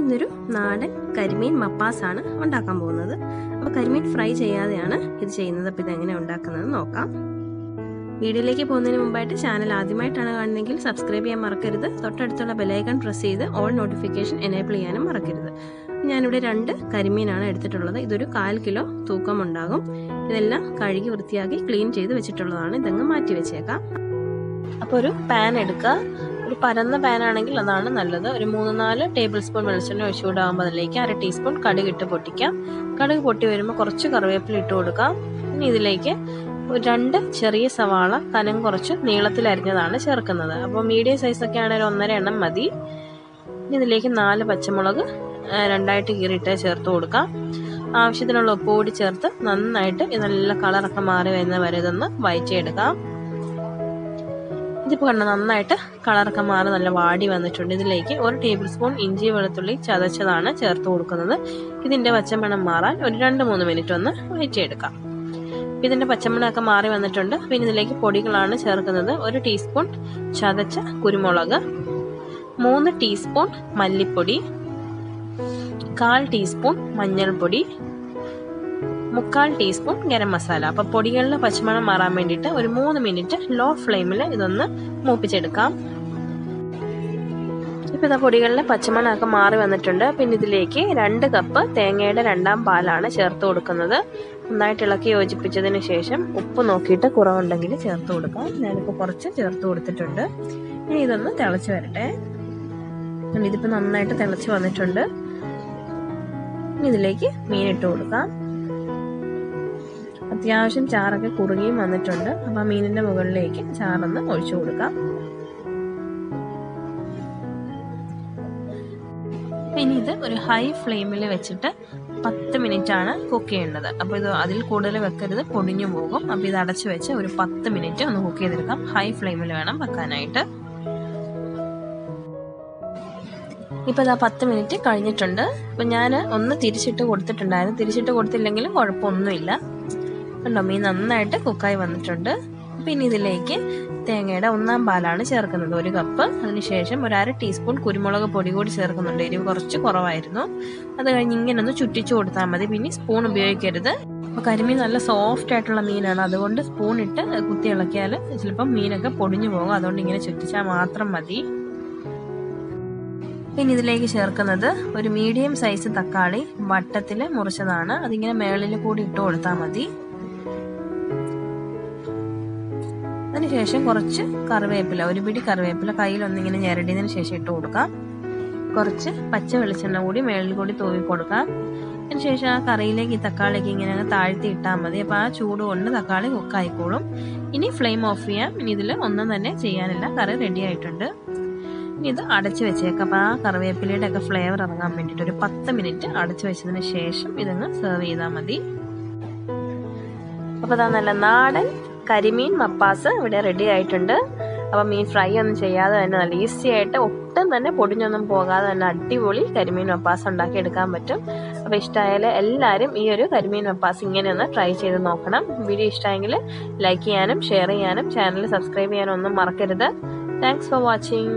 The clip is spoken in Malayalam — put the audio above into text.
ഇന്നൊരു നാടൻ കരിമീൻ മപ്പാസാണ് ഉണ്ടാക്കാൻ പോകുന്നത്. അപ്പോൾ കരിമീൻ ഫ്രൈ ചെയ്യാതെയാണ് ഇത് ചെയ്യുന്നത്. അപ്പോൾ ഇതെങ്ങനെ ഉണ്ടാക്കുന്നത് നോക്കാം. വീഡിയോയിലേക്ക് പോകുന്നതിന് മുമ്പായിട്ട് ചാനൽ ആദ്യമായിട്ടാണ് കാണുന്നതെങ്കിൽ സബ്സ്ക്രൈബ് ചെയ്യാൻ മറക്കരുത്. തൊട്ടടുത്തുള്ള ബെലൈക്കൺ പ്രസ് ചെയ്ത് ഓൾ നോട്ടിഫിക്കേഷൻ എനേബിൾ ചെയ്യാനും മറക്കരുത്. ഞാനിവിടെ 2 കരിമീനാണ് എടുത്തിട്ടുള്ളത്. ഇതൊരു 1/4 കിലോ തൂക്കം ഉണ്ടാകും. ഇതെല്ലാം കഴുകി വൃത്തിയാക്കി ക്ലീൻ ചെയ്ത് വെച്ചിട്ടുള്ളതാണ്. ഇതങ്ങ് മാറ്റി വെച്ചേക്കാം. അപ്പോൾ ഒരു പാൻ എടുക്കുക. ഒരു പരന്ന പാനാണെങ്കിൽ അതാണ് നല്ലത്. ഒരു 3-4 ടേബിൾ സ്പൂൺ വെളിച്ചെണ്ണ ഒഴിച്ചു കൂടാകുമ്പോൾ അതിലേക്ക് 1/2 ടീസ്പൂൺ കടുക് ഇട്ട് പൊട്ടിക്കാം. കടുക് പൊട്ടി വരുമ്പോൾ കുറച്ച് കറിവേപ്പില ഇട്ട് കൊടുക്കാം. ഇനി ഇതിലേക്ക് 2 ചെറിയ സവാള കനം കുറച്ച് നീളത്തിൽ അരിഞ്ഞതാണ് ചേർക്കുന്നത്. അപ്പോൾ മീഡിയം സൈസൊക്കെ ആണെങ്കിൽ 1.5 എണ്ണം മതി. ഇനി ഇതിലേക്ക് 4 പച്ചമുളക് 2ആയിട്ട് കീറിയിട്ട് ചേർത്ത് കൊടുക്കാം. ആവശ്യത്തിനുള്ള ഉപ്പ് കൂടി ചേർത്ത് നന്നായിട്ട് ഇതെല്ലാം കളറൊക്കെ മാറി വരുന്ന വരെ ഇതൊന്ന് വഴറ്റിയെടുക്കാം. ഇതിപ്പോൾ കണ്ട നന്നായിട്ട് കളറൊക്കെ മാറി നല്ല വാടി വന്നിട്ടുണ്ട്. ഇതിലേക്ക് 1 ടേബിൾ സ്പൂൺ ഇഞ്ചി വെളുത്തുള്ളി ചതച്ചതാണ് ചേർത്ത് കൊടുക്കുന്നത്. ഇതിൻ്റെ പച്ചമണം മാറാൻ ഒരു 2-3 മിനിറ്റ് ഒന്ന് വഴറ്റിയെടുക്കാം. ഇതിൻ്റെ പച്ചമണമൊക്കെ മാറി വന്നിട്ടുണ്ട്. പിന്നെ ഇതിലേക്ക് പൊടികളാണ് ചേർക്കുന്നത്. 1 ടീസ്പൂൺ ചതച്ച കുരുമുളക്, 3 ടീസ്പൂൺ മല്ലിപ്പൊടി, 1/4 ടീസ്പൂൺ മഞ്ഞൾപ്പൊടി, 3/4 ടീസ്പൂൺ ഗരം മസാല. അപ്പോൾ പൊടികളിലെ പച്ചമണം മാറാൻ വേണ്ടിയിട്ട് ഒരു 3 മിനിറ്റ് ലോ ഫ്ലെയിമിൽ ഇതൊന്ന് മൂപ്പിച്ചെടുക്കാം. ഇപ്പോൾ ഇതാ പൊടികളിലെ പച്ചമണമൊക്കെ മാറി വന്നിട്ടുണ്ട്. പിന്നെ ഇതിലേക്ക് 2 കപ്പ് തേങ്ങയുടെ 2ാം പാലാണ് ചേർത്ത് കൊടുക്കുന്നത്. നന്നായിട്ട് ഇളക്കി യോജിപ്പിച്ചതിന് ശേഷം ഉപ്പ് നോക്കിയിട്ട് കുറവുണ്ടെങ്കിൽ ചേർത്ത് കൊടുക്കാം. ഞാനിപ്പോൾ കുറച്ച് ചേർത്ത് കൊടുത്തിട്ടുണ്ട്. ഇനി ഇതൊന്ന് തിളച്ച് വരട്ടെ. ഇതിപ്പോൾ നന്നായിട്ട് തിളച്ച് വന്നിട്ടുണ്ട്. ഇനി ഇതിലേക്ക് മീനിട്ട് കൊടുക്കാം. അത്യാവശ്യം ചാറൊക്കെ കുറുകിയും വന്നിട്ടുണ്ട്. അപ്പോൾ മീനിന്റെ മുകളിലേക്ക് ചാറൊന്ന് ഒഴിച്ചു കൊടുക്കാം. ഇനി ഇത് ഒരു ഹൈ ഫ്ലെയിമിൽ വെച്ചിട്ട് 10 മിനിറ്റ് ആണ് കുക്ക് ചെയ്യേണ്ടത്. അപ്പോൾ ഇത് അതിൽ കൂടുതൽ വെക്കരുത്, പൊടിഞ്ഞു പോകും. അപ്പോൾ ഇത് അടച്ചു വെച്ച് ഒരു 10 മിനിറ്റ് ഒന്ന് കുക്ക് ചെയ്തെടുക്കാം. ഹൈ ഫ്ലെയിമിൽ വേണം വെക്കാനായിട്ട്. ഇപ്പോൾ ഇതാ 10 മിനിറ്റ് കഴിഞ്ഞിട്ടുണ്ട്. അപ്പം ഞാൻ ഒന്ന് തിരിച്ചിട്ട് കൊടുത്തിട്ടുണ്ടായിരുന്നു. തിരിച്ചിട്ട് കൊടുത്തില്ലെങ്കിലും കുഴപ്പമൊന്നുമില്ല. കണ്ടോ, മീൻ നന്നായിട്ട് കുക്കായി വന്നിട്ടുണ്ട്. പിന്നെ ഇതിലേക്ക് തേങ്ങയുടെ 1ാം പാലാണ് ചേർക്കുന്നത്, 1 കപ്പ്. അതിനുശേഷം ഒരു 1/2 ടീസ്പൂൺ കുരുമുളക് പൊടി കൂടി ചേർക്കുന്നുണ്ട്. എരിവ് കുറച്ച് കുറവായിരുന്നു. അത് കഴിഞ്ഞ് ഇങ്ങനെ ഒന്ന് ചുറ്റിച്ചു കൊടുത്താൽ മതി. പിന്നെ സ്പൂൺ ഉപയോഗിക്കരുത്. അപ്പോൾ കരിമീൻ നല്ല സോഫ്റ്റ് ആയിട്ടുള്ള മീനാണ്. അതുകൊണ്ട് സ്പൂൺ ഇട്ട് കുത്തി ഇളക്കിയാൽ ചിലപ്പം മീനൊക്കെ പൊടിഞ്ഞു പോകും. അതുകൊണ്ട് ഇങ്ങനെ ചുറ്റിച്ചാൽ മാത്രം മതി. പിന്നെ ഇതിലേക്ക് ചേർക്കുന്നത് ഒരു മീഡിയം സൈസ് തക്കാളി വട്ടത്തിൽ മുറിച്ചതാണ്. അതിങ്ങനെ മേളിൽ കൂടി ഇട്ട് കൊടുത്താൽ മതി. അതിനുശേഷം കുറച്ച് കറിവേപ്പില, 1 പിടി കറിവേപ്പില കയ്യിലൊന്നിങ്ങനെ ഞെരടിയതിന് ശേഷം ഇട്ട് കൊടുക്കാം. കുറച്ച് പച്ച വെളിച്ചെണ്ണ കൂടി മേളിൽ കൂടി തൂവി കൊടുക്കാം. അതിനുശേഷം ആ കറിയിലേക്ക് ഈ തക്കാളിക്ക് ഇങ്ങനെ അങ്ങ് താഴ്ത്തി ഇട്ടാൽ മതി. അപ്പോൾ ആ ചൂട് കൊണ്ട് തക്കാളി കുക്കായിക്കോളും. ഇനി ഫ്ലെയിം ഓഫ് ചെയ്യാം. ഇനി ഇതിൽ ഒന്നും തന്നെ ചെയ്യാനില്ല, കറി റെഡി ആയിട്ടുണ്ട്. ഇനി ഇത് അടച്ചു വെച്ചേക്കാം. അപ്പോൾ ആ കറിവേപ്പിലയുടെ ഒക്കെ ഫ്ലേവർ ഇറങ്ങാൻ വേണ്ടിയിട്ട് ഒരു 10 മിനിറ്റ് അടച്ചു വെച്ചതിന് ശേഷം ഇതങ്ങ് സെർവ് ചെയ്താൽ മതി. അപ്പോൾ അതാ നല്ല നാടൻ കരിമീൻ മപ്പാസ് ഇവിടെ റെഡി ആയിട്ടുണ്ട്. അപ്പോൾ മീൻ ഫ്രൈ ഒന്നും ചെയ്യാതെ തന്നെ നല്ല ഈസി ആയിട്ട് ഒട്ടും തന്നെ പൊടിഞ്ഞൊന്നും പോകാതെ തന്നെ അടിപൊളി കരിമീൻ മപ്പാസ് ഉണ്ടാക്കി എടുക്കാൻ പറ്റും. അപ്പോൾ ഇഷ്ടമായാൽ എല്ലാവരും ഈ ഒരു കരിമീൻ മപ്പാസ് ഇങ്ങനെ ഒന്ന് ട്രൈ ചെയ്ത് നോക്കണം. വീഡിയോ ഇഷ്ടമായെങ്കിൽ ലൈക്ക് ചെയ്യാനും ഷെയർ ചെയ്യാനും ചാനൽ സബ്സ്ക്രൈബ് ചെയ്യാനും ഒന്നും മറക്കരുത്. Thanks for watching.